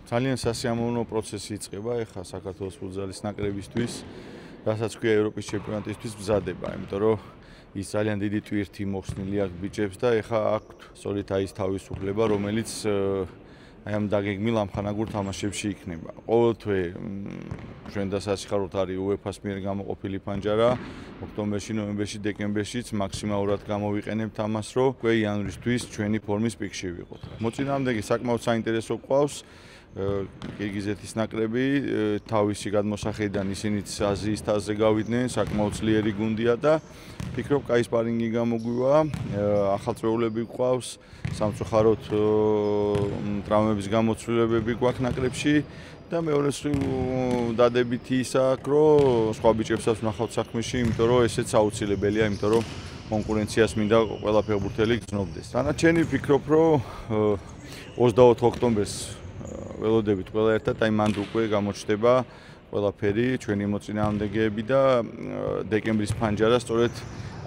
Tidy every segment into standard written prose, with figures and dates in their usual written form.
ძალიან სასიამოვნო პროცესი იწყება ეხლა საქართველოს ფუტზალის ნაკრებისთვის, რასაც ქვია ევროპის ჩემპიონატისთვის მზადება, იმიტომ რომ ის ძალიან დიდი ტვირთი მოხსნილი აქვს ბიჭებს და ეხლა აქვთ სწორედ ის თავისუფლება, რომელიც აი ამ დაგეგმილ ამხანაგურ თამაშებში იქნება. ყოველთვე ჩვენ დასაჩქაროთ არის UEFA-ს მიერ გამოყოფილი ფანჯარა, ოქტომბერში, ნოემბერში, დეკემბერშიც მაქსიმალურად გამოვიყენებთ ამას, რომ უკვე იანვრისთვის ჩვენი ფორმის პიკში ვიყოთ. მოწინააღმდეგე საკმაოდ საინტერესო ყავს კირგიზეთის ნაკრები, თავისი გადმოსახედიდან ისინიც აზიის თასზე გავიდნენ, საკმაოდ ძლიერი გუნდია და ფიქრობ, კაი სპარინგი გამოგვივა, ახალწეულები გვყავს, სამწუხაროდ ტრავმების გამოცვლილებები გვაქვს ნაკრებში და მეორე დადებითი ის აქვს, რომ სხვა ბიჭებსაც ვნახავთ საქმეში, იმიტომ რომ ესეც აუცილებელია, იმიტომ რომ კონკურენციას მინდა ყველა ფეხბურთელი გრძნობდეს. დანარჩენი ვფიქრობ, რომ 24 ოქტომბერს ველოდებით ყველა ერთად, აი მანდ უკვე გამოჩნდება ყველაფერი, ჩვენი მოწინააღმდეგეები და დეკემბრის ფანჯარა სწორედ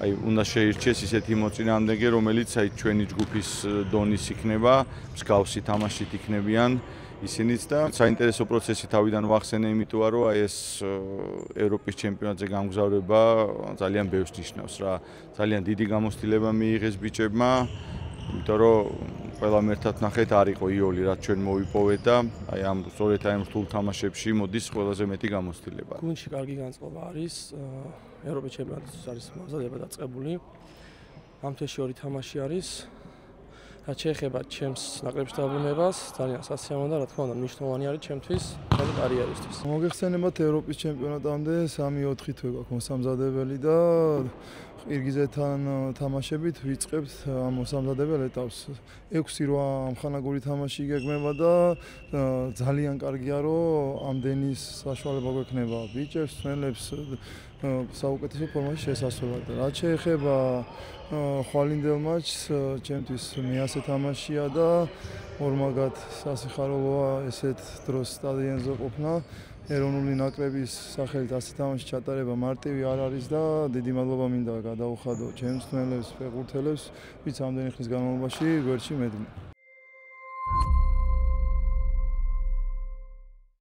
აი უნდა შეირჩეს ისეთი მოწინააღმდეგე, რომელიც აი ჩვენი ჯგუფის დონის იქნება, მსგავსი თამაშით იქნებიან ისინიც და საინტერესო პროცესი თავიდან ვახსენე, იმიტომ რომ აი ეს ევროპის ჩემპიონატზე გამგზავრება ძალიან ბევრს ნიშნავს რა. ძალიან დიდი გამოცდილება მიიღეს ბიჭებმა, იმიტომ რომ ყველამ ერთად ნახეთ არ იყო იოლი, რაც ჩვენ მოვიპოვეთ და აი ამ სწორედ აი ამ რთულ თამაშებში მოდის ყველაზე მეტი გამოცდილება. გუნდში კარგი განწყობა არის, ევროპის ჩემპიონატის არის მოგზაურობა დაწყებული. ამ თვეში ორი თამაში არის. რაც შეეხება ჩემს ნაკრებში დაბრუნებას, ძალიან სასიამოვნო და რა თქმა უნდა მნიშვნელოვანი არის ჩემთვის და კარიერისთვის. მოგეხსენებათ ევროპის ჩემპიონატამდე 3-4 თვე გვაქვს მოსამზადებელი და ყირგიზეთთან თამაშებით ვიწყებთ ამ მოსამზადებელ ეტაპს. 6-8 ამხანაგური თამაში გეგმება და ძალიან კარგია, რომ ამდენი საშუალება გვექნება ბიჭებს, ძმელებს საუკეთესო ფორმაში შესასვლელად. რაც შეეხება ხვალინდელ მატჩს, ჩემთვის მეასე თამაშია და ორმაგად სასიხარულოა ესეთ დროს სტადიონზე ყოფნა. ეროვნული ნაკრების სახელით ასე თამაში ჩატარება მარტივი არ არის და დიდი მადლობა მინდა გადაუხადო ჩემს ძმელებს, ფეხბურთელებს, ვინც ამდენი ხნის განმავლობაში გვერდში მედგნენ.